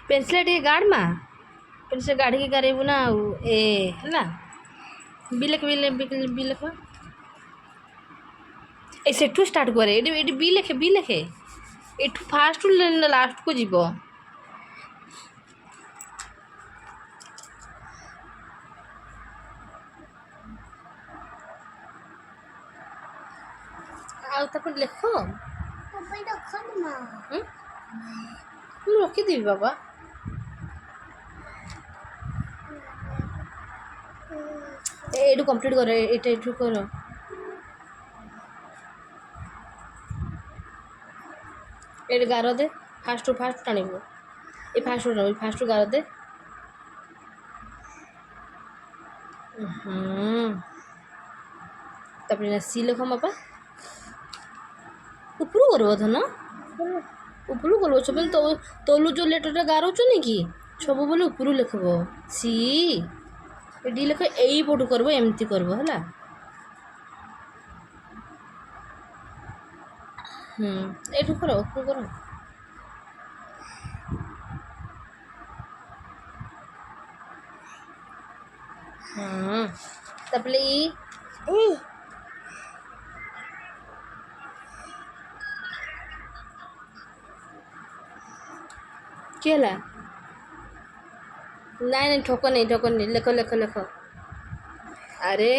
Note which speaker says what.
Speaker 1: pencil टे गाड़ मा पेन्सिल गाड़ी के करेबू ना ए है बिलेख बिलेख ए सेठू स्टार्ट करे एटी बी लेखे एठू फास्ट लास्ट को जीव आउ लेख रखीदेवी बाबा एटू कंप्लीट कर एटू कर ये गार दे फास्ट टाणीबू ये फास्ट गार दे तापर सी लेख बापा ऊपर कर धन ऊपर कर सब तलु जो लेटर गारोच नहीं कि सब बोले ऊपर लिखब सी डी लेख यही पटू करब एमती करब है एठू कर ऊपर कर तापले केला नहीं ठोक नहीं लेख लेख लेख अरे